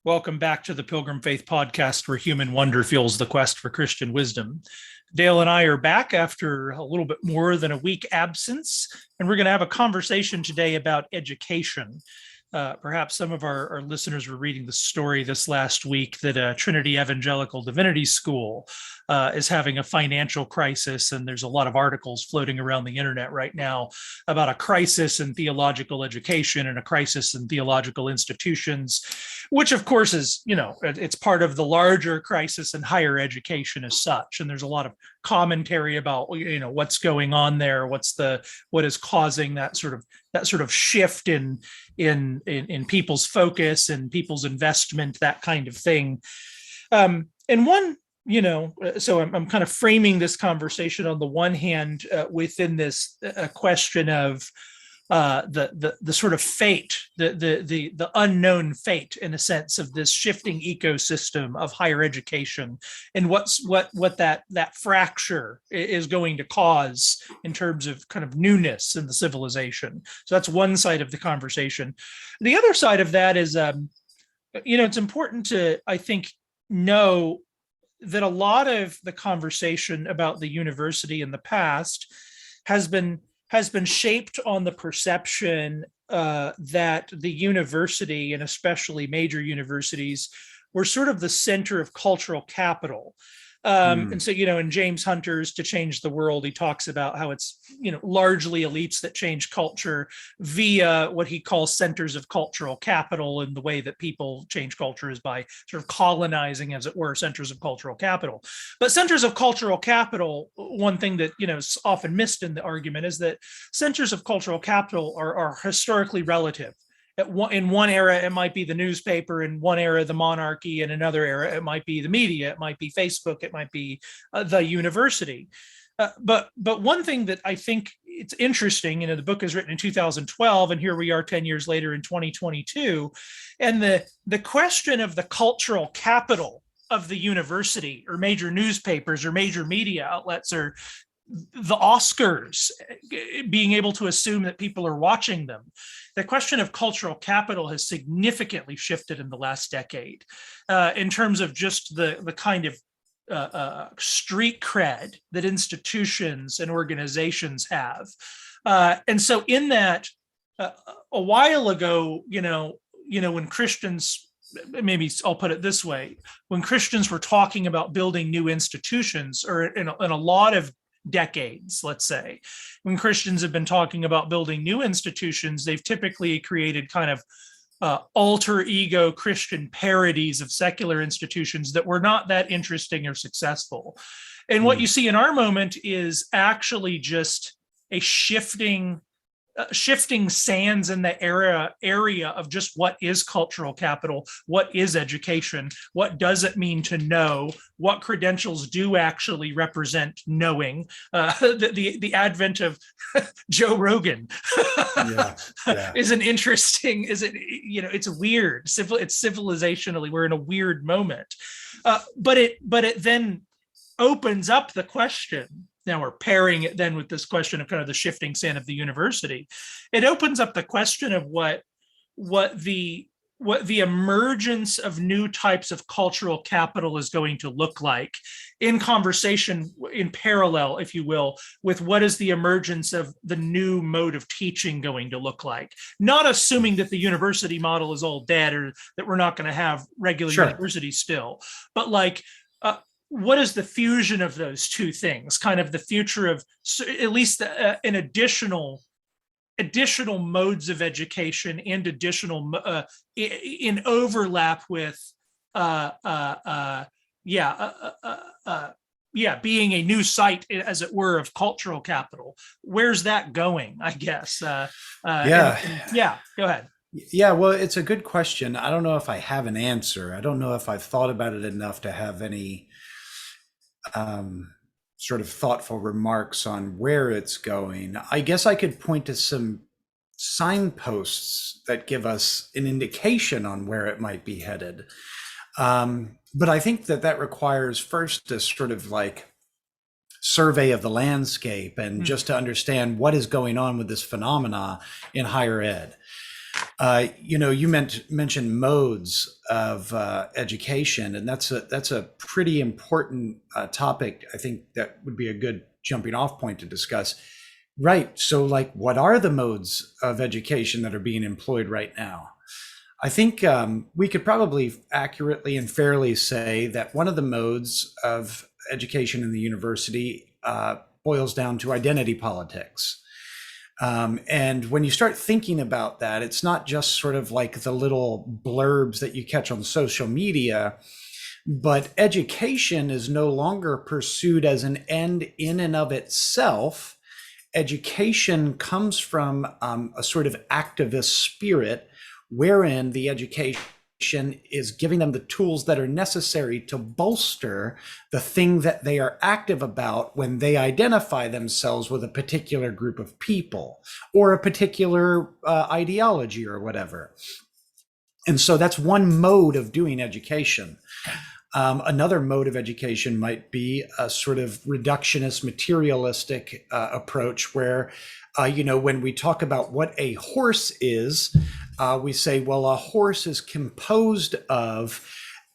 Welcome back to the Pilgrim Faith Podcast, where human wonder fuels the quest for Christian wisdom. Dale and I are back after a little bit more than a week absence, and we're going to have a conversation today about education. Perhaps some of our listeners were reading the story this last week that Trinity Evangelical Divinity School is having a financial crisis, and there's a lot of articles floating around the internet right now about a crisis in theological education and a crisis in theological institutions, which of course is, it's part of the larger crisis in higher education as such. And there's a lot of commentary about, what's going on there, what is causing that sort of shift in people's focus and people's investment, that kind of thing. And one, so I'm kind of framing this conversation on the one hand within this question of the sort of fate, the unknown fate, in a sense, of this shifting ecosystem of higher education, and what that fracture is going to cause in terms of kind of newness in the civilization. So that's one side of the conversation. The other side of that is, it's important to, I think, know that a lot of the conversation about the university in the past has been shaped on the perception that the university, and especially major universities, were sort of the center of cultural capital. And so, in James Hunter's To Change the World, he talks about how it's, largely elites that change culture via what he calls centers of cultural capital. And the way that people change culture is by sort of colonizing, as it were, centers of cultural capital. But centers of cultural capital, one thing that, is often missed in the argument is that centers of cultural capital are historically relative. In one era, it might be the newspaper. In one era, the monarchy. In another era, it might be the media. It might be Facebook. It might be the university. But one thing that I think it's interesting, the book is written in 2012, and here we are 10 years later in 2022, and the question of the cultural capital of the university, or major newspapers, or major media outlets, or the Oscars, being able to assume that people are watching them. The question of cultural capital has significantly shifted in the last decade in terms of just the kind of street cred that institutions and organizations have. And so in that, a while ago, when Christians, maybe I'll put it this way, when Christians were talking about building new institutions, or in a lot of decades, let's say, when Christians have been talking about building new institutions, they've typically created kind of alter ego Christian parodies of secular institutions that were not that interesting or successful. And what you see in our moment is actually just a shifting sands in the area of just what is cultural capital, what is education, what does it mean to know, what credentials do actually represent knowing. The advent of Joe Rogan is an interesting, it's weird. It's civilizationally, we're in a weird moment. But it then opens up the question. Now we're pairing it then with this question of kind of the shifting sand of the university. It opens up the question of what the emergence of new types of cultural capital is going to look like, in conversation, in parallel, if you will, with what is the emergence of the new mode of teaching going to look like. Not assuming that the university model is all dead, or that we're not going to have regular universities still, but what is the fusion of those two things, kind of the future of at least an additional modes of education, and additional in overlap with being a new site, as it were, of cultural capital. Where's that going, I guess? Go ahead. Yeah, well, it's a good question. I don't know if I have an answer. I don't know if I've thought about it enough to have any sort of thoughtful remarks on where it's going. I guess I could point to some signposts that give us an indication on where it might be headed. But I think that requires first a sort of survey of the landscape, and just to understand what is going on with this phenomena in higher ed. You mentioned modes of education, and that's a pretty important topic. I think that would be a good jumping off point to discuss. Right. So, like, what are the modes of education that are being employed right now? I think we could probably accurately and fairly say that one of the modes of education in the university boils down to identity politics. And when you start thinking about that, it's not just sort of like the little blurbs that you catch on social media, but education is no longer pursued as an end in and of itself. Education comes from a sort of activist spirit wherein the education is giving them the tools that are necessary to bolster the thing that they are active about when they identify themselves with a particular group of people or a particular ideology or whatever. And so that's one mode of doing education. Another mode of education might be a sort of reductionist, materialistic approach where, when we talk about what a horse is, we say, well, a horse is composed of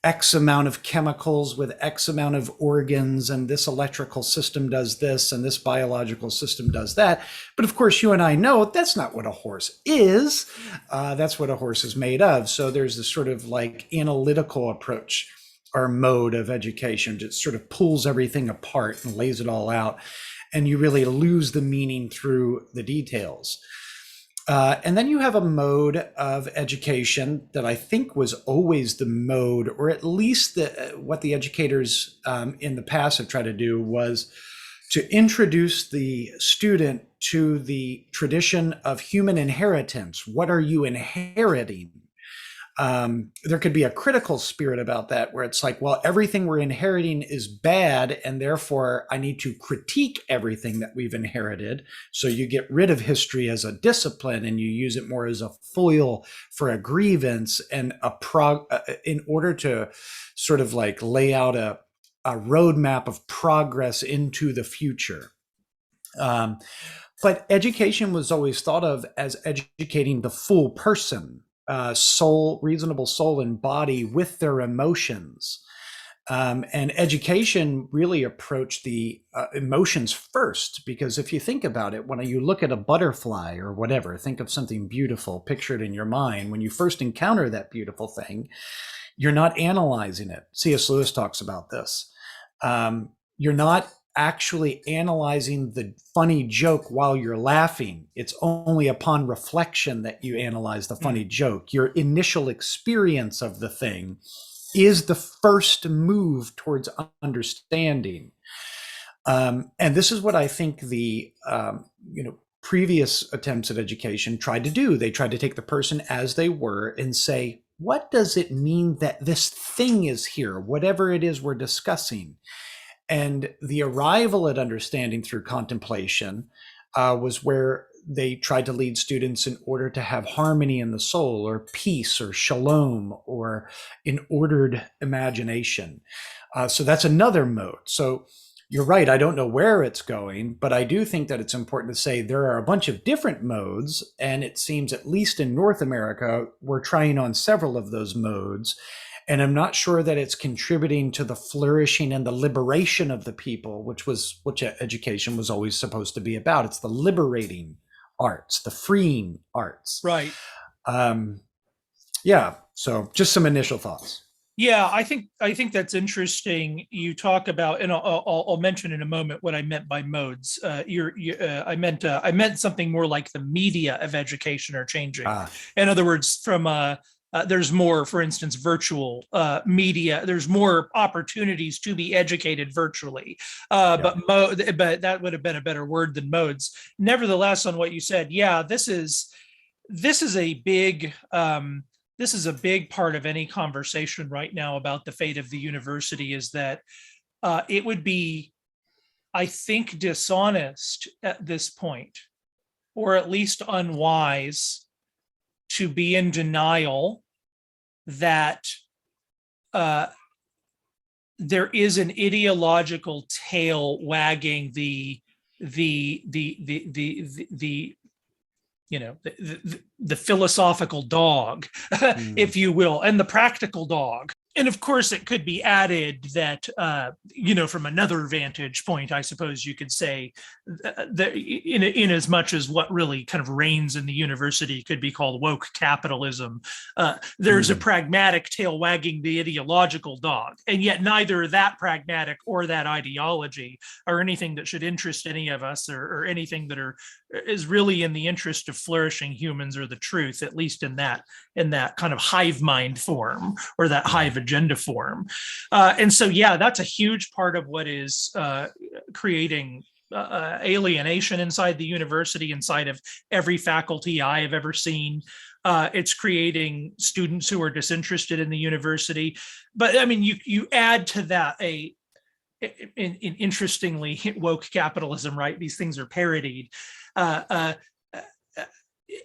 X amount of chemicals with X amount of organs, and this electrical system does this, and this biological system does that. But of course, you and I know that's not what a horse is. That's what a horse is made of. So there's this sort of like analytical approach or mode of education. It sort of pulls everything apart and lays it all out, and you really lose the meaning through the details. And then you have a mode of education that I think was always the mode, or at least what the educators in the past have tried to do, was to introduce the student to the tradition of human inheritance. What are you inheriting? There could be a critical spirit about that, where it's like, well, everything we're inheriting is bad, and therefore I need to critique everything that we've inherited. So you get rid of history as a discipline and you use it more as a foil for a grievance and in order to sort of like lay out a roadmap of progress into the future. But education was always thought of as educating the full person. Soul, reasonable soul and body with their emotions. And education really approached the emotions first, because if you think about it, when you look at a butterfly or whatever, think of something beautiful, picture it in your mind. When you first encounter that beautiful thing, you're not analyzing it. C.S. Lewis talks about this. You're not actually analyzing the funny joke while you're laughing. It's only upon reflection that you analyze the funny joke. Your initial experience of the thing is the first move towards understanding. And this is what I think the previous attempts at education tried to do. They tried to take the person as they were and say, what does it mean that this thing is here, whatever it is we're discussing? And the arrival at understanding through contemplation was where they tried to lead students in order to have harmony in the soul, or peace, or shalom, or an ordered imagination. So that's another mode. So you're right, I don't know where it's going, but I do think that it's important to say there are a bunch of different modes, and it seems, at least in North America, we're trying on several of those modes. And I'm not sure that it's contributing to the flourishing and the liberation of the people, which education was always supposed to be about. It's the liberating arts, the freeing arts. Right. Yeah. So just some initial thoughts. Yeah, I think that's interesting. You talk about, and I'll mention in a moment what I meant by modes. I meant something more like the media of education are changing. In other words, from there's more, for instance, virtual media. There's more opportunities to be educated virtually, but that would have been a better word than modes. Nevertheless, on what you said, yeah, this is a big part of any conversation right now about the fate of the university. Is that it would be, I think, dishonest at this point, or at least unwise, to be in denial that there is an ideological tail wagging the the philosophical dog, if you will, and the practical dog. And of course, it could be added that, from another vantage point, I suppose you could say that in as much as what really kind of reigns in the university could be called woke capitalism, there's a pragmatic tail wagging the ideological dog. And yet neither that pragmatic or that ideology are anything that should interest any of us, or anything that is really in the interest of flourishing humans or the truth, at least in that kind of hive mind form, or that hive agenda form. And so, that's a huge part of what is creating alienation inside the university, inside of every faculty I have ever seen. It's creating students who are disinterested in the university. But I mean, you add to that interestingly, woke capitalism, right? These things are parodied.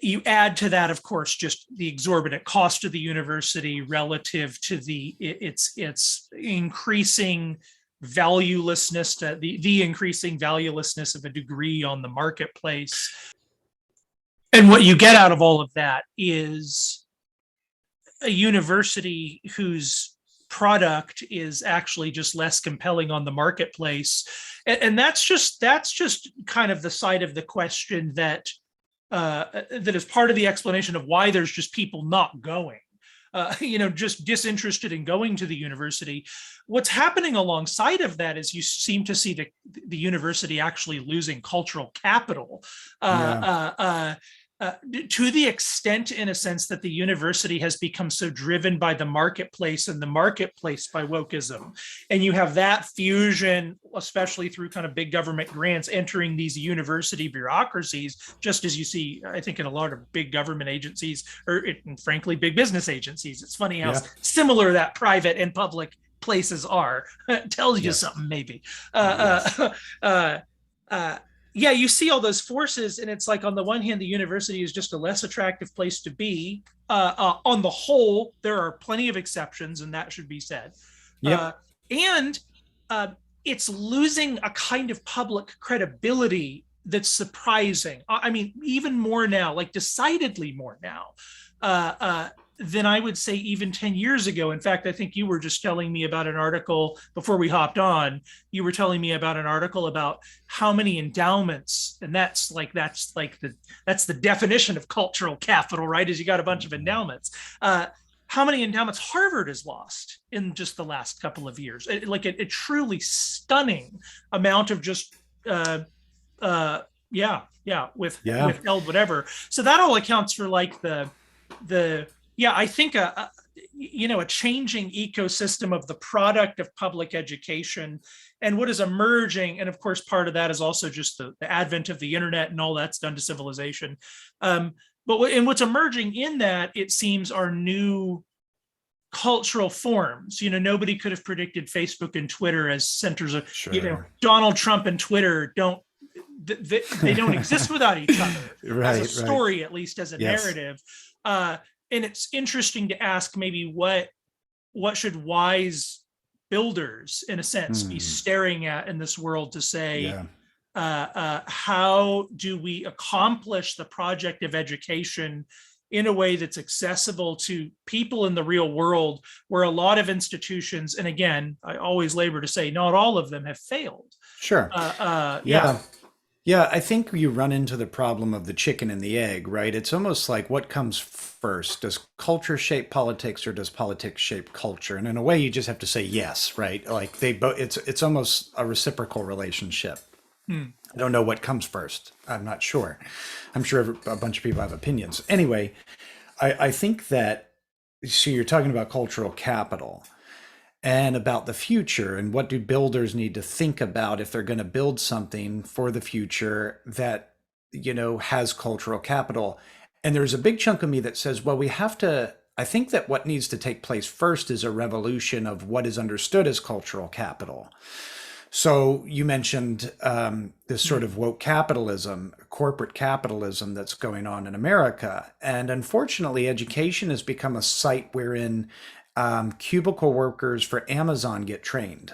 You add to that, of course, just the exorbitant cost of the university relative to its increasing valuelessness, to the increasing valuelessness of a degree on the marketplace. And what you get out of all of that is a university whose product is actually just less compelling on the marketplace. And that's just kind of the side of the question that is part of the explanation of why there's just people not going, just disinterested in going to the university. What's happening alongside of that is you seem to see the university actually losing cultural capital, to the extent, in a sense, that the university has become so driven by the marketplace, and the marketplace by wokeism. And you have that fusion, especially through kind of big government grants, entering these university bureaucracies, just as you see, I think, in a lot of big government agencies, and frankly, big business agencies. It's funny how similar that private and public places are. It tells you something, maybe. You see all those forces, and it's like, on the one hand, the university is just a less attractive place to be. On the whole, there are plenty of exceptions, and that should be said. And it's losing a kind of public credibility that's surprising. I mean, even more now, like decidedly more now, than I would say even 10 years ago. In fact, I think you were just telling me about an article before we hopped on. You were telling me about an article about how many endowments, and that's the definition of cultural capital, right? Is you got a bunch of endowments. How many endowments Harvard has lost in just the last couple of years? Like a truly stunning amount of just withheld whatever. So that all accounts for like I think a changing ecosystem of the product of public education, and what is emerging. And of course, part of that is also just the advent of the internet and all that's done to civilization. But what's emerging in that, it seems, are new cultural forms. Nobody could have predicted Facebook and Twitter as centers of, Donald Trump and Twitter don't exist without each other, as a story, at least as a narrative. And it's interesting to ask, maybe what should wise builders, in a sense, be staring at in this world to say, how do we accomplish the project of education in a way that's accessible to people in the real world, where a lot of institutions, and again, I always labor to say, not all of them, have failed. Sure. Yeah, I think you run into the problem of the chicken and the egg, right? It's almost like, what comes first? Does culture shape politics, or does politics shape culture? And in a way, you just have to say yes, right? Like they both. It's almost a reciprocal relationship. I don't know what comes first. I'm not sure. I'm sure a bunch of people have opinions. Anyway, I think that, so you're talking about cultural capital and about the future, and what do builders need to think about if they're going to build something for the future that, has cultural capital. And there's a big chunk of me that says, well, I think that what needs to take place first is a revolution of what is understood as cultural capital. So you mentioned this sort of woke capitalism, corporate capitalism that's going on in America. And unfortunately, education has become a site wherein cubicle workers for Amazon get trained.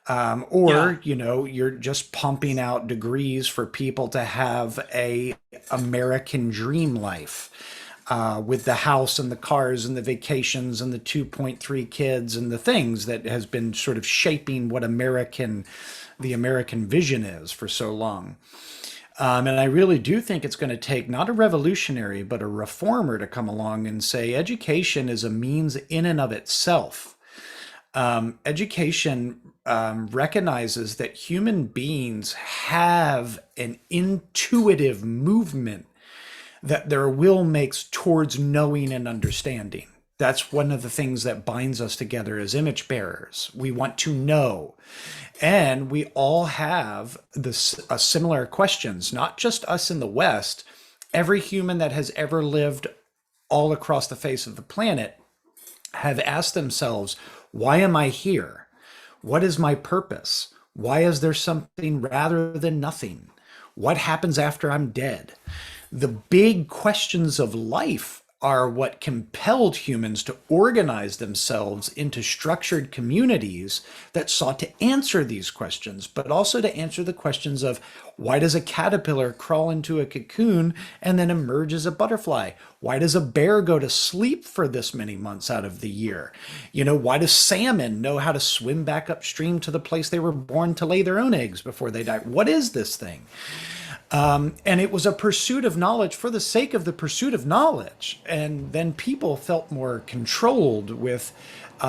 You're just pumping out degrees for people to have a American dream life, with the house and the cars and the vacations and the 2.3 kids and the things that has been sort of shaping what the American vision is for so long. And I really do think it's going to take not a revolutionary, but a reformer to come along and say education is a means in and of itself. Education recognizes that human beings have an intuitive movement that their will makes towards knowing and understanding. That's one of the things that binds us together as image bearers. We want to know. And we all have similar questions, not just us in the West. Every human that has ever lived all across the face of the planet have asked themselves, why am I here? What is my purpose? Why is there something rather than nothing? What happens after I'm dead? The big questions of life are what compelled humans to organize themselves into structured communities that sought to answer these questions, but also to answer the questions of why does a caterpillar crawl into a cocoon and then emerge as a butterfly? Why does a bear go to sleep for this many months out of the year? Why does salmon know how to swim back upstream to the place they were born to lay their own eggs before they die? What is this thing? And it was a pursuit of knowledge for the sake of the pursuit of knowledge. And then people felt more controlled with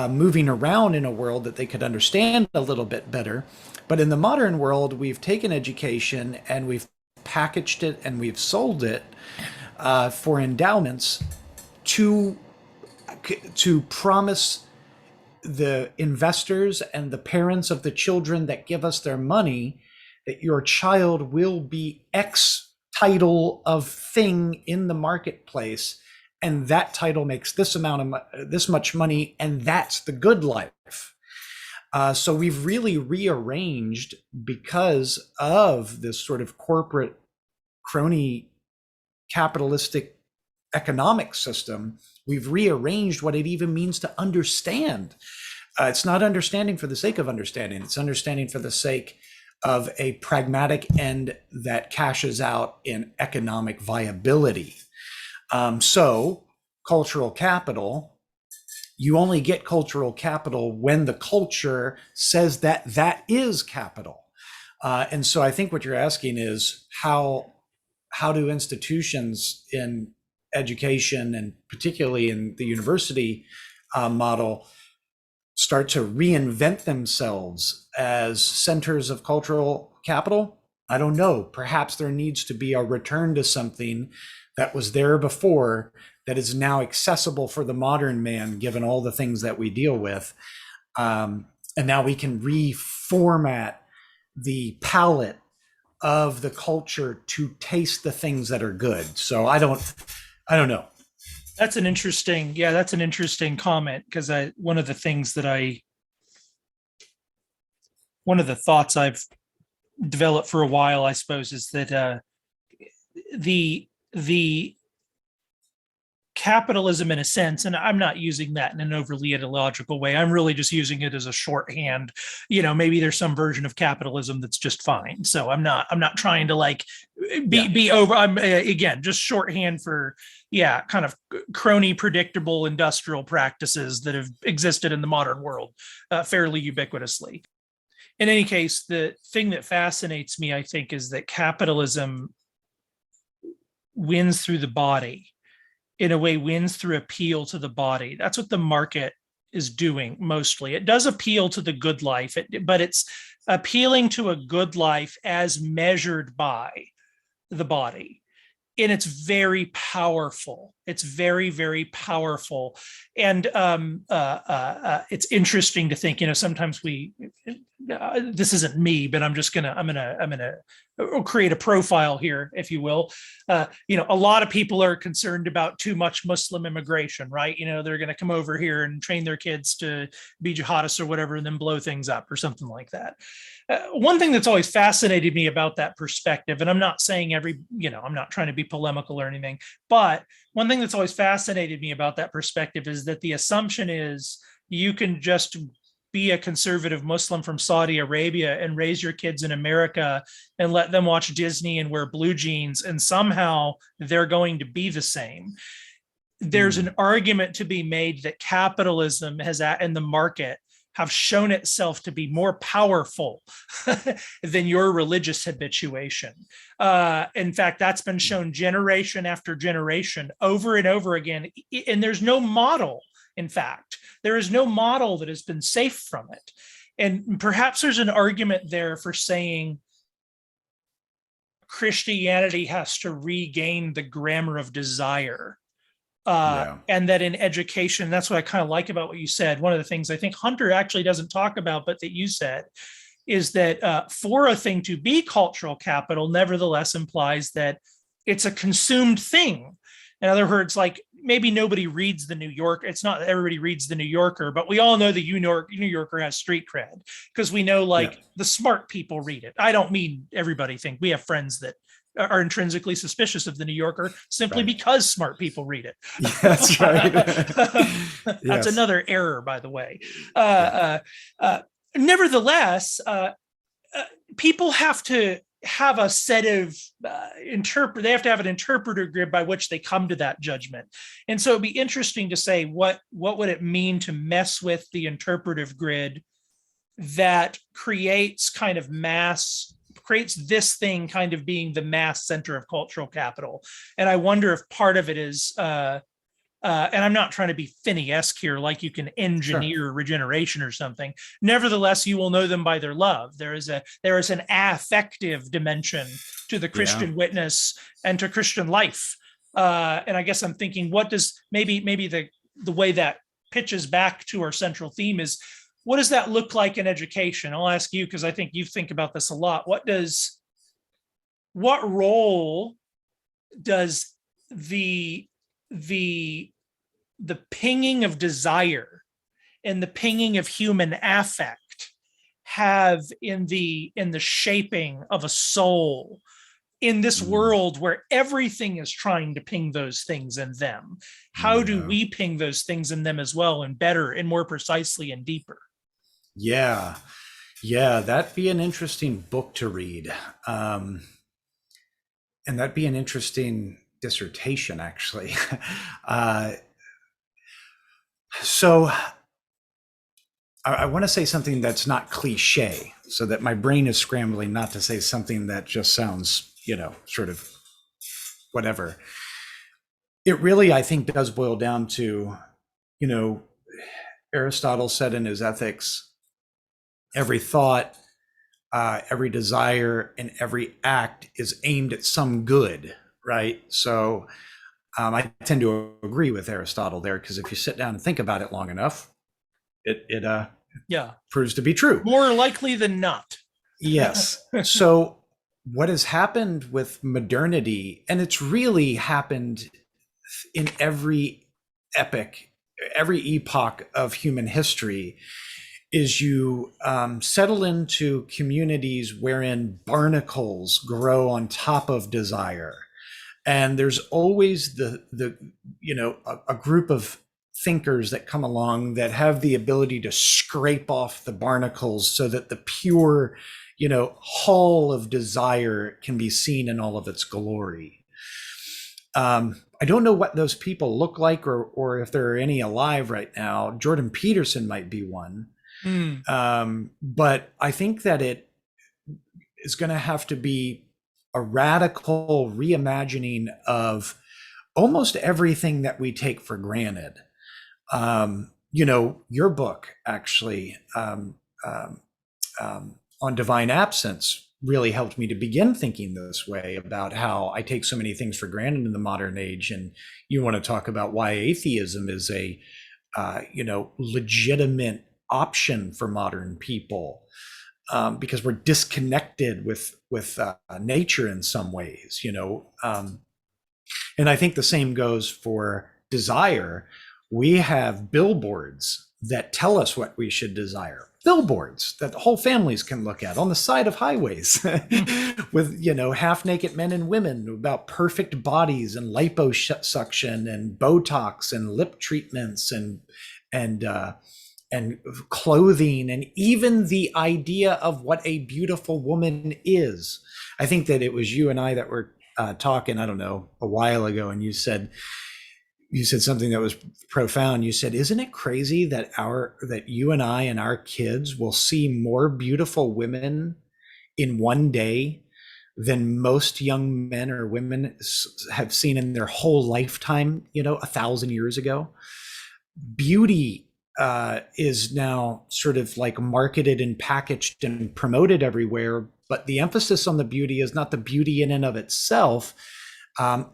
moving around in a world that they could understand a little bit better. But in the modern world, we've taken education and we've packaged it and we've sold it for endowments to promise the investors and the parents of the children that give us their money that your child will be X title of thing in the marketplace, and that title makes this much money, and that's the good life. So we've really rearranged, because of this sort of corporate crony capitalistic economic system, we've rearranged what it even means to understand. It's not understanding for the sake of understanding. It's understanding for the sake of a pragmatic end that cashes out in economic viability. So cultural capital, you only get cultural capital when the culture says that that is capital. And so I think what you're asking is how do institutions in education, and particularly in the university model, start to reinvent themselves as centers of cultural capital? I don't know. Perhaps there needs to be a return to something that was there before that is now accessible for the modern man, given all the things that we deal with. And now we can reformat the palette of the culture to taste the things that are good. So I don't know. That's an interesting comment, because one of the thoughts I've developed for a while, I suppose, is that the capitalism, in a sense, and I'm not using that in an overly ideological way, I'm really just using it as a shorthand. Maybe there's some version of capitalism that's just fine. So I'm not trying to be over. I'm again just shorthand for kind of crony, predictable industrial practices that have existed in the modern world fairly ubiquitously. In any case, the thing that fascinates me, I think, is that capitalism wins through the body. In a way, wins through appeal to the body. That's what the market is doing mostly. It does appeal to the good life, but it's appealing to a good life as measured by the body. And it's very powerful. It's very, very powerful. And it's interesting to think, sometimes this isn't me, but I'm gonna create a profile here, if you will. A lot of people are concerned about too much Muslim immigration, right? They're going to come over here and train their kids to be jihadists or whatever, and then blow things up or something like that. One thing that's always fascinated me about that perspective, and I'm not saying I'm not trying to be polemical or anything, but one thing that's always fascinated me about that perspective is that the assumption is you can just be a conservative Muslim from Saudi Arabia and raise your kids in America and let them watch Disney and wear blue jeans, and somehow they're going to be the same. There's an argument to be made that capitalism and the market have shown itself to be more powerful than your religious habituation. In fact, that's been shown generation after generation over and over again. And there's no model. In fact, there is no model that has been safe from it. And perhaps there's an argument there for saying Christianity has to regain the grammar of desire. And that in education, that's what I kind of like about what you said. One of the things I think Hunter actually doesn't talk about, but that you said, is that for a thing to be cultural capital, nevertheless implies that it's a consumed thing. In other words, like maybe nobody reads the New Yorker. It's not that everybody reads the New Yorker, but we all know the New Yorker has street cred because we know the smart people read it. I don't mean everybody think. We have friends that are intrinsically suspicious of the New Yorker simply because smart people read it. That's right. That's another error, by the way. Nevertheless, people have to have a set of they have to have an interpreter grid by which they come to that judgment. And so it'd be interesting to say what would it mean to mess with the interpretive grid that creates this thing kind of being the mass center of cultural capital. And I wonder if part of it is, and I'm not trying to be Finney-esque here, like you can engineer regeneration or something. Nevertheless, you will know them by their love. There is an affective dimension to the Christian witness and to Christian life. And I guess I'm thinking, what does maybe the way that pitches back to our central theme is, what does that look like in education? I'll ask you, because I think you think about this a lot. What role does the pinging of desire and the pinging of human affect have in the shaping of a soul in this world where everything is trying to ping those things in them? How do we ping those things in them as well, and better and more precisely and deeper? Yeah, that'd be an interesting book to read. And that'd be an interesting dissertation, actually. So I want to say something that's not cliche, so that my brain is scrambling not to say something that just sounds, sort of whatever. It really, I think, does boil down to, Aristotle said in his Ethics, every thought, every desire, and every act is aimed at some good, right? So I tend to agree with Aristotle there, because if you sit down and think about it long enough, it proves to be true. More likely than not. Yes. So what has happened with modernity, and it's really happened in every epoch of human history, is you settle into communities wherein barnacles grow on top of desire. And there's always a group of thinkers that come along that have the ability to scrape off the barnacles so that the pure, hull of desire can be seen in all of its glory. I don't know what those people look like, or if there are any alive right now. Jordan Peterson might be one. But I think that it is going to have to be a radical reimagining of almost everything that we take for granted. Your book, actually, on divine absence, really helped me to begin thinking this way about how I take so many things for granted in the modern age. And you want to talk about why atheism is a, legitimate option for modern people, because we're disconnected with nature in some ways, and I think the same goes for desire. We have billboards that tell us what we should desire. Billboards that whole families can look at on the side of highways with, half-naked men and women about perfect bodies and liposuction and Botox and lip treatments and and clothing, and even the idea of what a beautiful woman is. I think that it was you and I that were talking, I don't know, a while ago, and you said something that was profound. You said, "Isn't it crazy that you and I and our kids will see more beautiful women in one day than most young men or women have seen in their whole lifetime, 1,000 years ago?" Beauty is now sort of like marketed and packaged and promoted everywhere, but the emphasis on the beauty is not the beauty in and of itself,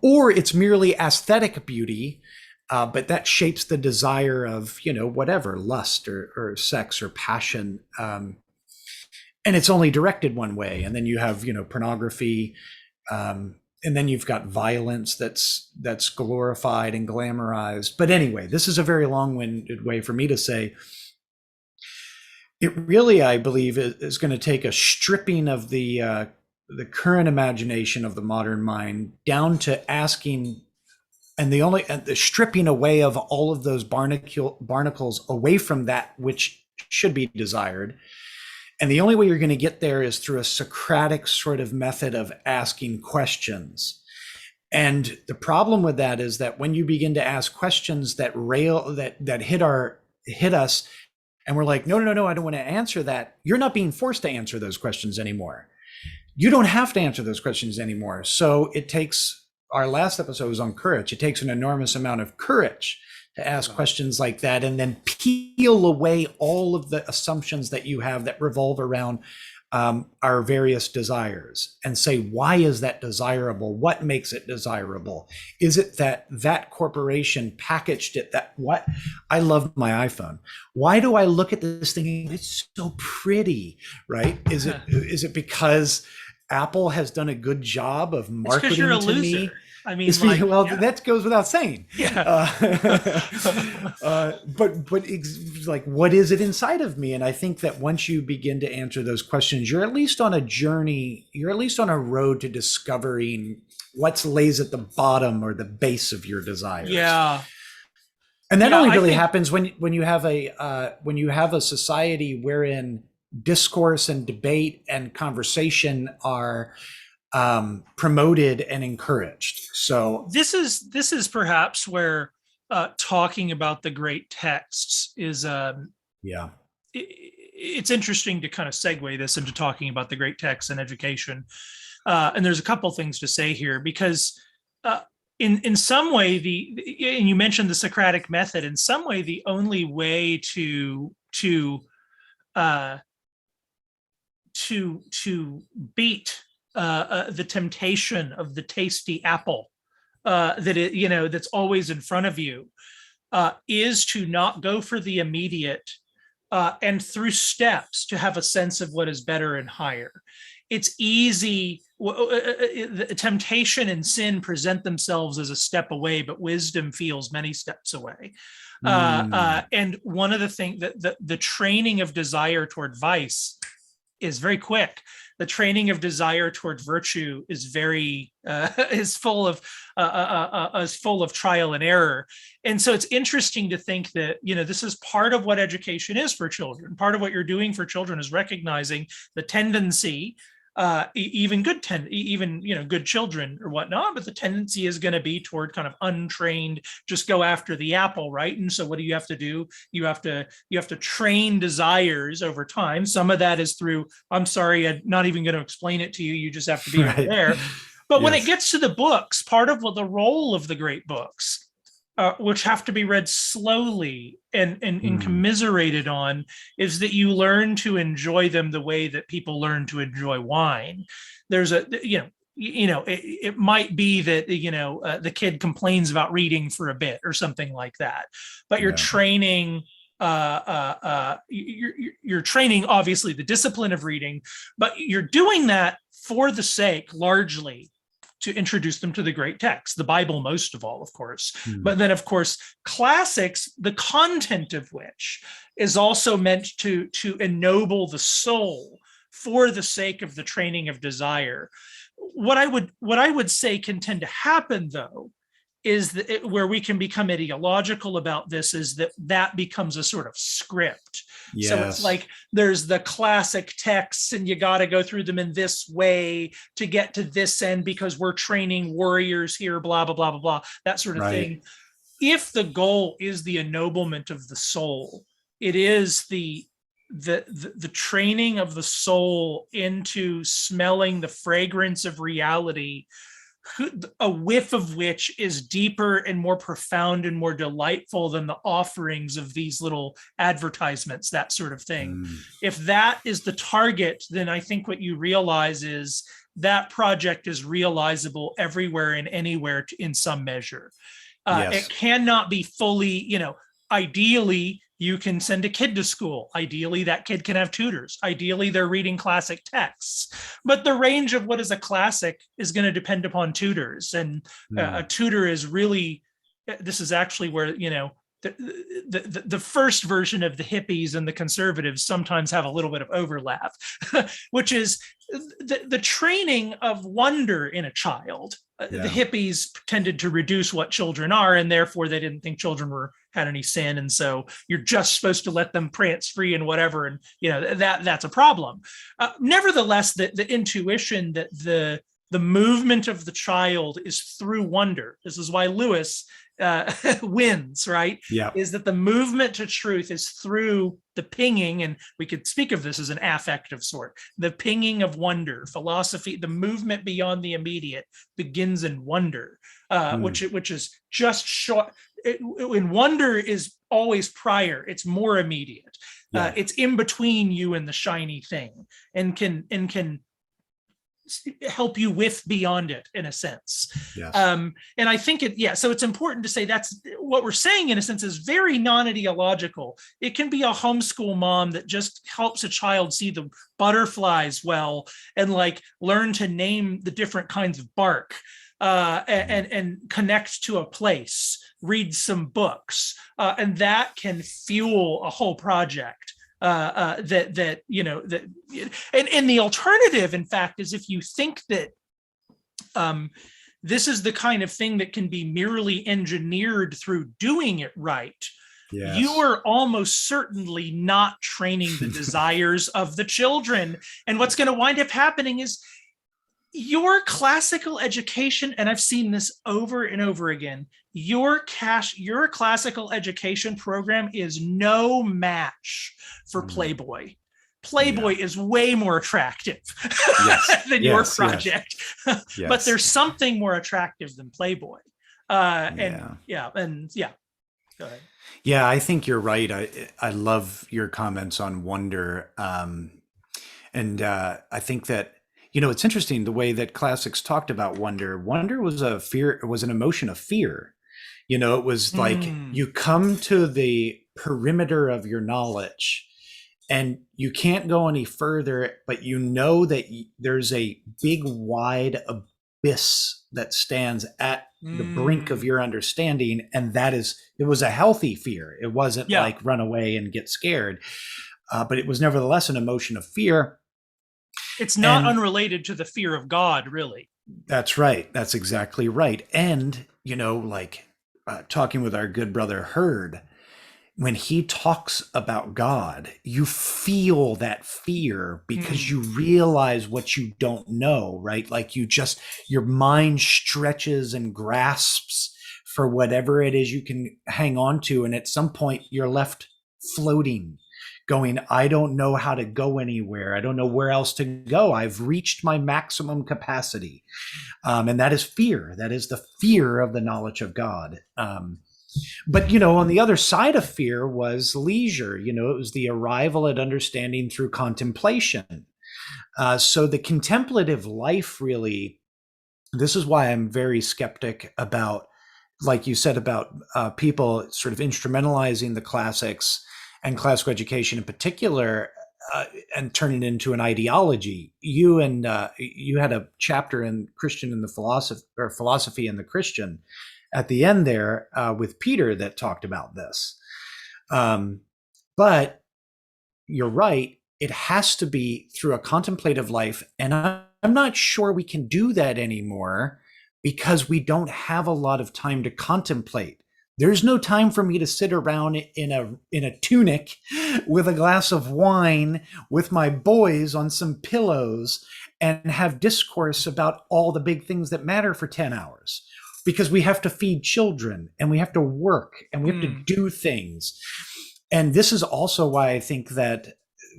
or it's merely aesthetic beauty, but that shapes the desire of, whatever, lust or sex or passion. And it's only directed one way. And then you have, pornography, and then you've got violence that's glorified and glamorized. But anyway, this is a very long-winded way for me to say it really, I believe, is going to take a stripping of the current imagination of the modern mind down to asking, and the stripping away of all of those barnacles away from that which should be desired. And the only way you're going to get there is through a Socratic sort of method of asking questions. And the problem with that is that when you begin to ask questions that hit us, and we're like, no, I don't want to answer that. You're not being forced to answer those questions anymore. You don't have to answer those questions anymore. So it takes, our last episode was on courage. It takes an enormous amount of courage to ask questions like that, and then peel away all of the assumptions that you have that revolve around our various desires, and say, why is that desirable? What makes it desirable? Is it that corporation packaged it what? I love my iPhone. Why do I look at this thing? It's so pretty, right? Is it because Apple has done a good job of marketing you're a to loser. me? I mean, that goes without saying. Yeah. But like, what is it inside of me? And I think that once you begin to answer those questions, you're at least on a journey. You're at least on a road to discovering what lays at the bottom or the base of your desires. Yeah. And that only really happens when you have a society wherein discourse and debate and conversation are promoted and encouraged. So this is perhaps where talking about the great texts is it's interesting to kind of segue this into talking about the great texts and education. And there's a couple things to say here, because in some way and you mentioned the Socratic method, in some way the only way to beat the temptation of the tasty apple that's always in front of you is to not go for the immediate, and through steps to have a sense of what is better and higher. It's easy. The temptation and sin present themselves as a step away, but wisdom feels many steps away. And one of the things that the training of desire toward vice is very quick. The training of desire toward virtue is very is full of trial and error. And so it's interesting to think that this is part of what education is for children. Part of what you're doing for children is recognizing the tendency, even good children or whatnot, but the tendency is going to be toward kind of untrained, just go after the apple, right? And so what do you have to do? You have to train desires over time. Some of that is through, I'm sorry, I'm not even going to explain it to you. You just have to be right there. But when it gets to the books, part of the role of the great books, which have to be read slowly and commiserated on, is that you learn to enjoy them the way that people learn to enjoy wine. There's it might be that the kid complains about reading for a bit or something like that, but you're training. You're training obviously the discipline of reading, but you're doing that for the sake largely to introduce them to the great texts, the Bible most of all, of course. But then, of course, classics, the content of which is also meant to ennoble the soul for the sake of the training of desire. What I would say can tend to happen, though, is that where we can become ideological about this is that becomes a sort of script. Yes. So it's like there's the classic texts and you got to go through them in this way to get to this end because we're training warriors here, blah, blah, blah, blah, blah, that sort of thing. If the goal is the ennoblement of the soul, it is the training of the soul into smelling the fragrance of reality, a whiff of which is deeper and more profound and more delightful than the offerings of these little advertisements, that sort of thing. If that is the target, then I think what you realize is that project is realizable everywhere and anywhere in some measure. It cannot be fully, ideally, you can send a kid to school. Ideally, that kid can have tutors. Ideally, they're reading classic texts. But the range of what is a classic is going to depend upon tutors. And a tutor is really, this is actually where, the first version of the hippies and the conservatives sometimes have a little bit of overlap, which is the training of wonder in a child. The hippies tended to reduce what children are, and therefore they didn't think children had any sin, and so you're just supposed to let them prance free and whatever, and that's a problem. Nevertheless, the intuition that the movement of the child is through wonder. This is why Lewis wins, right? Yeah. Is that the movement to truth is through the pinging, and we could speak of this as an affective sort, the pinging of wonder. Philosophy, the movement beyond the immediate begins in wonder, which is just short. And wonder is always prior. It's more immediate. It's in between you and the shiny thing, and can help you with beyond it in a sense. Yes. And I think so it's important to say that's what we're saying in a sense is very non-ideological. It can be a homeschool mom that just helps a child see the butterflies well and like learn to name the different kinds of bark and connect to a place, read some books, and that can fuel a whole project. And the alternative, in fact, is if you think that this is the kind of thing that can be merely engineered through doing it right, you are almost certainly not training the desires of the children. And what's going to wind up happening is your classical education, and I've seen this over and over again, your classical education program is no match for Playboy. Playboy is way more attractive than your project, but there's something more attractive than Playboy. Go ahead. Yeah, I think you're right. I love your comments on wonder. And I think that, it's interesting the way that classics talked about wonder. Wonder was an emotion of fear. It was like you come to the perimeter of your knowledge and you can't go any further, but that there's a big, wide abyss that stands at the brink of your understanding. And it was a healthy fear. It wasn't like run away and get scared, but it was nevertheless an emotion of fear. It's not unrelated to the fear of God, really. That's right. That's exactly right. And, talking with our good brother Hurd, when he talks about God, you feel that fear because you realize what you don't know, right? Like your mind stretches and grasps for whatever it is you can hang on to. And at some point you're left floating, going, I don't know how to go anywhere. I don't know where else to go. I've reached my maximum capacity. And that is fear. That is the fear of the knowledge of God. But, on the other side of fear was leisure. It was the arrival at understanding through contemplation. So the contemplative life really, this is why I'm very skeptic about, like you said, about people sort of instrumentalizing the classics and classical education in particular, and turning it into an ideology. You had a chapter in Christian in the Philosophy in the Christian at the end there with Peter that talked about this. But you're right, it has to be through a contemplative life. And I'm not sure we can do that anymore because we don't have a lot of time to contemplate. There's no time for me to sit around in a tunic with a glass of wine with my boys on some pillows and have discourse about all the big things that matter for 10 hours, because we have to feed children and we have to work and we have to do things. And this is also why I think that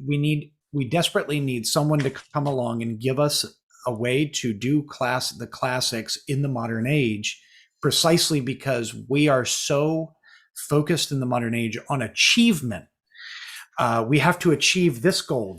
we desperately need someone to come along and give us a way to do the classics in the modern age, precisely because we are so focused in the modern age on achievement. We have to achieve this goal.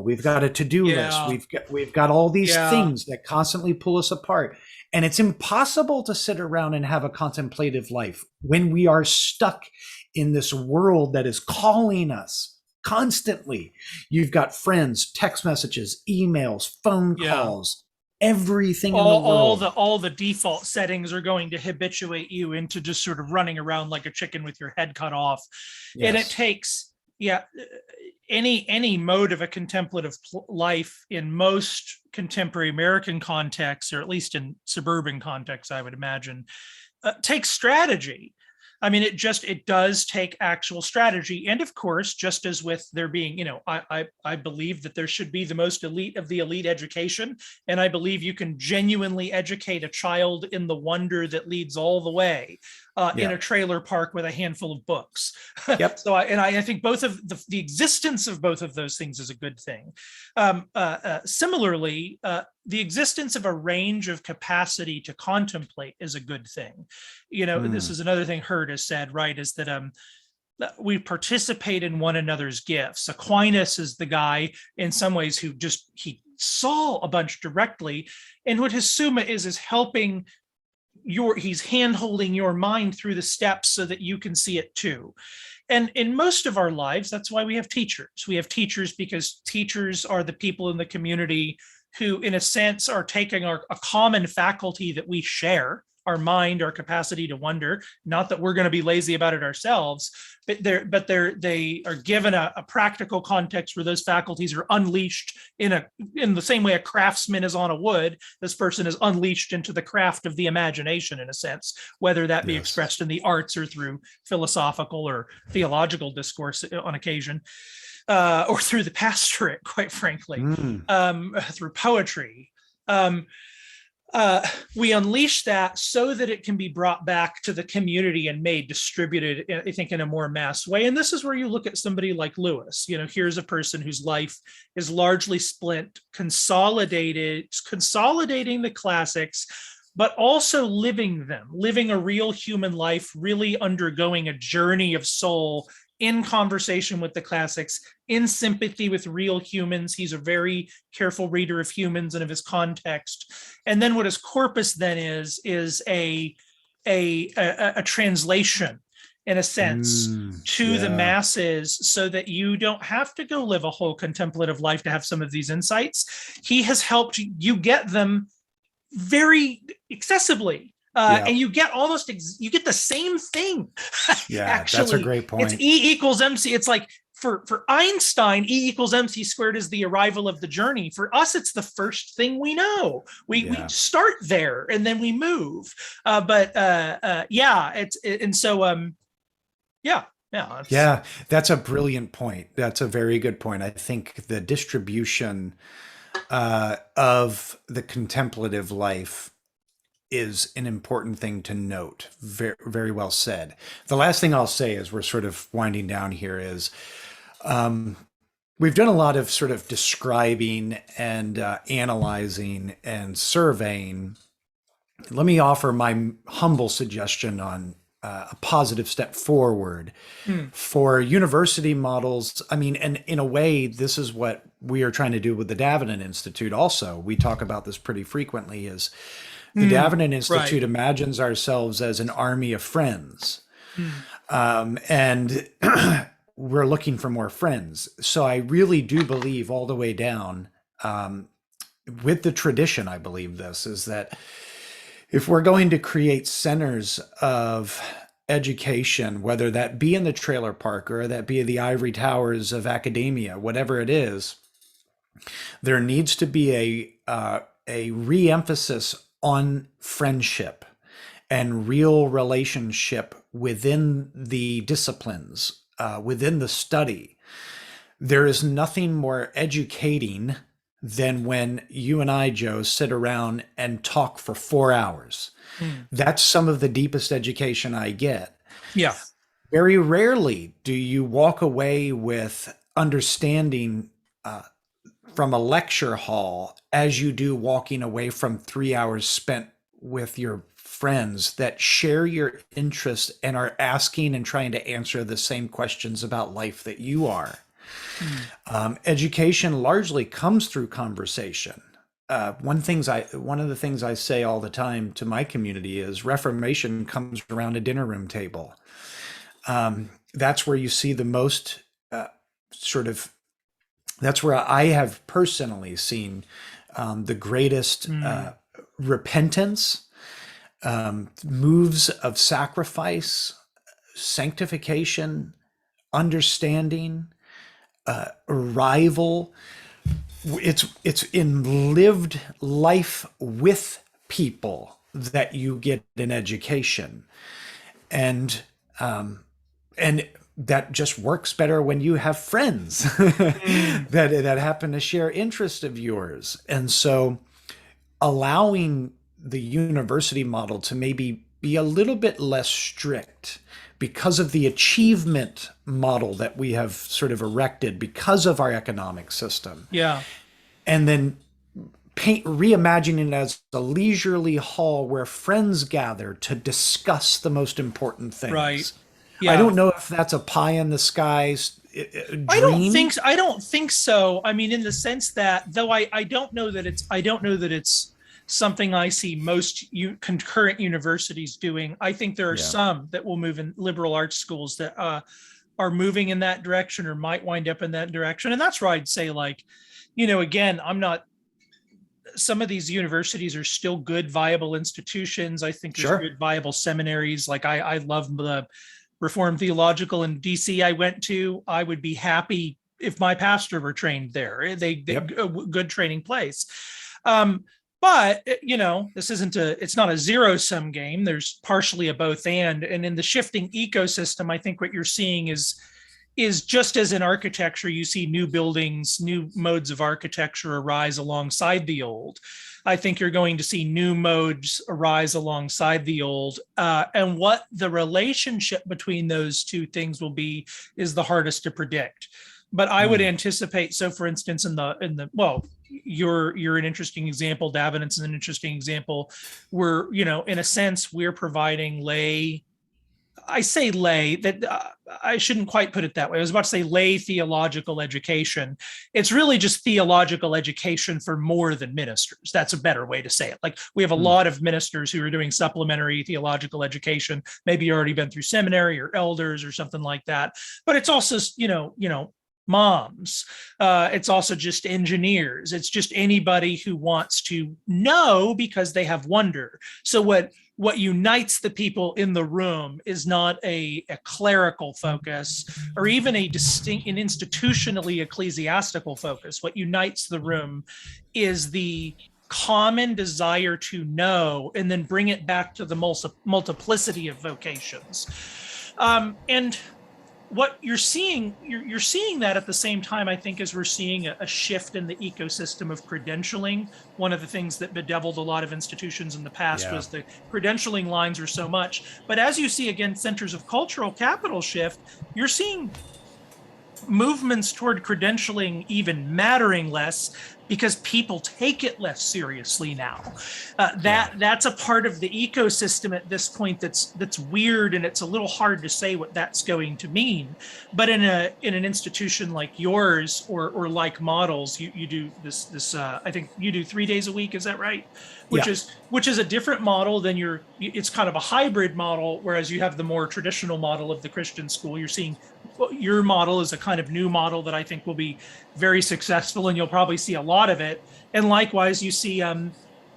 We've got a to-do list. We've got all these things that constantly pull us apart. And it's impossible to sit around and have a contemplative life when we are stuck in this world that is calling us constantly. You've got friends, text messages, emails, phone calls, everything in the world. All the default settings are going to habituate you into just sort of running around like a chicken with your head cut off. Yes. And it takes any mode of a contemplative life in most contemporary American contexts, or at least in suburban contexts, I would imagine, takes strategy. I mean, it does take actual strategy. And of course, just as with there being, I believe that there should be the most elite of the elite education. And I believe you can genuinely educate a child in the wonder that leads all the way in a trailer park with a handful of books. Yep. So I think both of the existence of both of those things is a good thing. Similarly, the existence of a range of capacity to contemplate is a good thing. This is another thing Hurd has said, right, is that we participate in one another's gifts. Aquinas is the guy in some ways who he saw a bunch directly. And what his Summa is helping he's hand-holding your mind through the steps so that you can see it too. And in most of our lives, that's why we have teachers. We have teachers because teachers are the people in the community who, in a sense, are taking a common faculty that we share, our mind, our capacity to wonder. Not that we're going to be lazy about it ourselves, but they are given a practical context where those faculties are unleashed in the same way a craftsman is on a wood. This person is unleashed into the craft of the imagination, in a sense, whether that be expressed in the arts or through philosophical or theological discourse on occasion. Or through the pastorate, quite frankly, through poetry. We unleash that so that it can be brought back to the community and distributed, I think, in a more mass way. And this is where you look at somebody like Lewis. Here's a person whose life is largely spent consolidating the classics, but also living them, living a real human life, really undergoing a journey of soul in conversation with the classics, in sympathy with real humans. He's a very careful reader of humans and of his context. And then what his corpus then is a translation, in a sense, to the masses, so that you don't have to go live a whole contemplative life to have some of these insights. He has helped you get them very accessibly. And you get the same thing. Actually, that's a great point. It's E equals MC. It's like for Einstein, E equals MC squared is the arrival of the journey. For us, it's the first thing we know. We start there and then we move. That's a brilliant point. That's a very good point. I think the distribution of the contemplative life is an important thing to note. Very, very well said. The last thing I'll say as we're sort of winding down here is we've done a lot of sort of describing and analyzing and surveying. Let me offer my humble suggestion on a positive step forward for university models. I mean, and in a way, this is what we are trying to do with the Davenant Institute also. We talk about this pretty frequently, is the Davenant Institute imagines ourselves as an army of friends. And we're looking for more friends. So I really do believe all the way down with the tradition, I believe this is that if we're going to create centers of education, whether that be in the trailer park or that be the ivory towers of academia, whatever it is, there needs to be a reemphasis on friendship and real relationship within the disciplines, within the study, there is nothing more educating than when you and I, Joe, sit around and talk for 4 hours. That's some of the deepest education I get. Yeah. Very rarely do you walk away with understanding from a lecture hall as you do walking away from 3 hours spent with your friends that share your interest and are asking and trying to answer the same questions about life that you are. Education largely comes through conversation. One of the things I say all the time to my community is Reformation comes around a dinner room table. That's where you see the most that's where I have personally seen the greatest repentance, moves of sacrifice, sanctification, understanding, arrival. It's in lived life with people that you get an education, and that just works better when you have friends that happen to share interest of yours. And so allowing the university model to maybe be a little bit less strict because of the achievement model that we have sort of erected because of our economic system. Yeah. And then reimagining it as a leisurely hall where friends gather to discuss the most important things. Right. Yeah. I don't know if that's a pie in the skies dream. I don't think so. I mean, in the sense that, though I don't know that it's something I see most concurrent universities doing. I think there are some that will move in liberal arts schools that are moving in that direction or might wind up in that direction. And that's where I'd say, like, again, some of these universities are still good, viable institutions. I think there's good, viable seminaries. Like I love the Reformed Theological in DC I went to. I would be happy if my pastor were trained there. They a good training place. But it's not a zero-sum game. There's partially a both and in the shifting ecosystem, I think what you're seeing is just as in architecture, you see new buildings, new modes of architecture arise alongside the old. I think you're going to see new modes arise alongside the old. And what the relationship between those two things will be is the hardest to predict. But I would anticipate, so for instance, you're an interesting example, Davenant's an interesting example, where, in a sense, we're providing lay, I say lay, that I shouldn't quite put it that way. I was about to say lay theological education. It's really just theological education for more than ministers. That's a better way to say it. Like, we have a lot of ministers who are doing supplementary theological education, maybe already been through seminary or elders or something like that. But it's also, moms. It's also just engineers. It's just anybody who wants to know because they have wonder. So what unites the people in the room is not a clerical focus or even an institutionally ecclesiastical focus. What unites the room is the common desire to know and then bring it back to the multiplicity of vocations. And what you're seeing that at the same time, I think, as we're seeing a shift in the ecosystem of credentialing. One of the things that bedeviled a lot of institutions in the past was the credentialing lines are so much. But as you see, again, centers of cultural capital shift, you're seeing movements toward credentialing even mattering less because people take it less seriously now. That's a part of the ecosystem at this point that's weird, and it's a little hard to say what that's going to mean. But in an institution like yours or like models, you do this I think you do 3 days a week, is that right? Which is a different model than it's kind of a hybrid model, whereas you have the more traditional model of the Christian school. You're seeing your model is a kind of new model that I think will be very successful, and you'll probably see a lot of it. And likewise, you see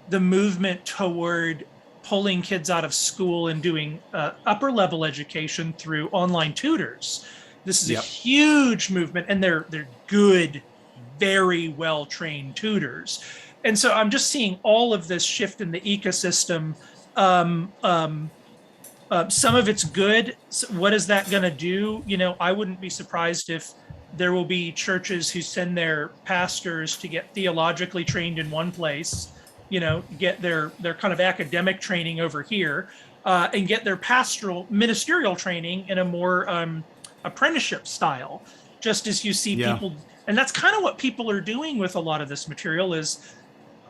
the movement toward pulling kids out of school and doing upper level education through online tutors. This is a huge movement, and they're good, very well trained tutors. And so I'm just seeing all of this shift in the ecosystem. Um, um, some of it's good. So what is that going to do? I wouldn't be surprised if there will be churches who send their pastors to get theologically trained in one place, get their kind of academic training over here, and get their pastoral ministerial training in a more apprenticeship style. Just as you see people, and that's kind of what people are doing with a lot of this material is,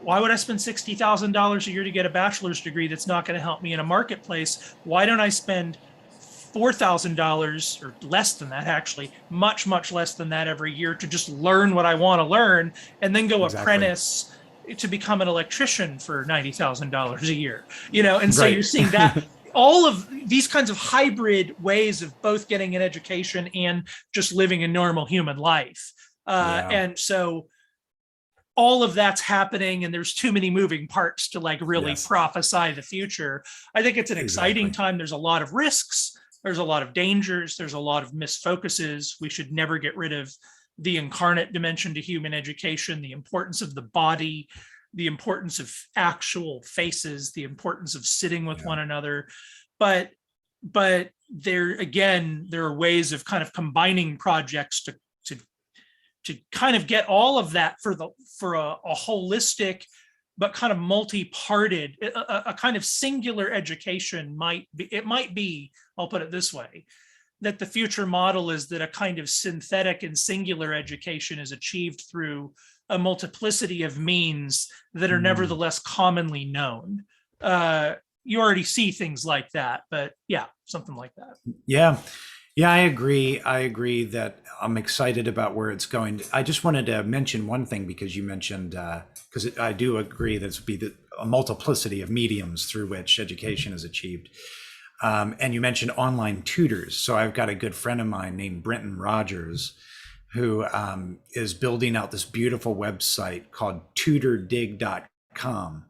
why would I spend $60,000 a year to get a bachelor's degree that's not going to help me in a marketplace? Why don't I spend $4,000 or less than that, actually, much, much less than that every year to just learn what I want to learn and then go apprentice to become an electrician for $90,000 a year, And so you're seeing that all of these kinds of hybrid ways of both getting an education and just living a normal human life. And so all of that's happening, and there's too many moving parts to really prophesy the future. I think it's an exciting time. There's a lot of risks. There's a lot of dangers. There's a lot of misfocuses. We should never get rid of the incarnate dimension to human education, the importance of the body, the importance of actual faces, the importance of sitting with one another. But there are ways of kind of combining projects to kind of get all of that for a holistic but kind of multi-parted, a kind of singular education might be, I'll put it this way, that the future model is that a kind of synthetic and singular education is achieved through a multiplicity of means that are nevertheless commonly known. You already see things like that, but something like that. Yeah, I agree that I'm excited about where it's going. I just wanted to mention one thing, because you mentioned, because I do agree that it's be a multiplicity of mediums through which education is achieved. And you mentioned online tutors. So I've got a good friend of mine named Brenton Rogers, who is building out this beautiful website called tutordig.com.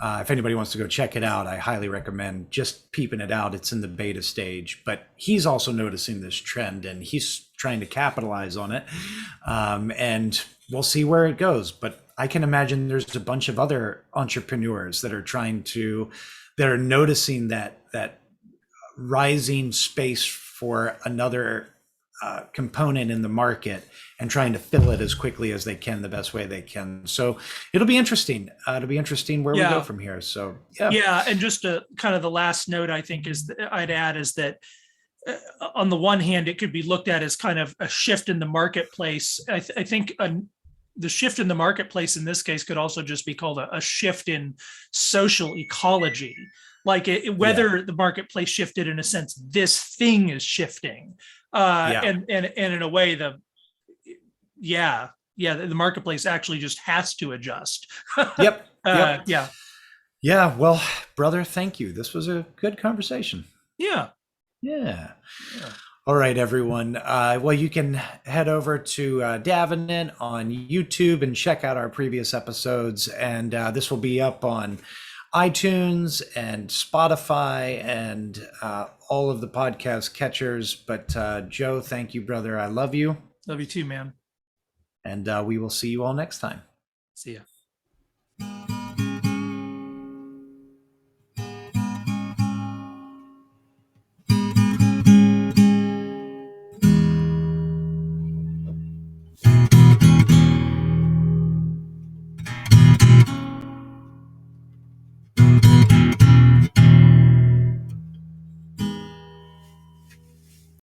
If anybody wants to go check it out, I highly recommend just peeping it out. It's in the beta stage, but he's also noticing this trend and he's trying to capitalize on it. And we'll see where it goes. But I can imagine there's a bunch of other entrepreneurs that are noticing that rising space for another component in the market and trying to fill it as quickly as they can, the best way they can. So it'll be interesting. Where we go from here. So and just kind of the last note I think I'd add is that on the one hand, it could be looked at as kind of a shift in the marketplace. I think the shift in the marketplace in this case could also just be called a shift in social ecology. Whether the marketplace shifted in a sense, this thing is shifting. And in a way, the marketplace actually just has to adjust. Yep. Well, brother, thank you. This was a good conversation. Yeah. All right, everyone. Well, you can head over to Davenant on YouTube and check out our previous episodes. And this will be up on iTunes and Spotify and all of the podcast catchers. But Joe, thank you, brother. I love you. Love you too, man. And we will see you all next time. See ya.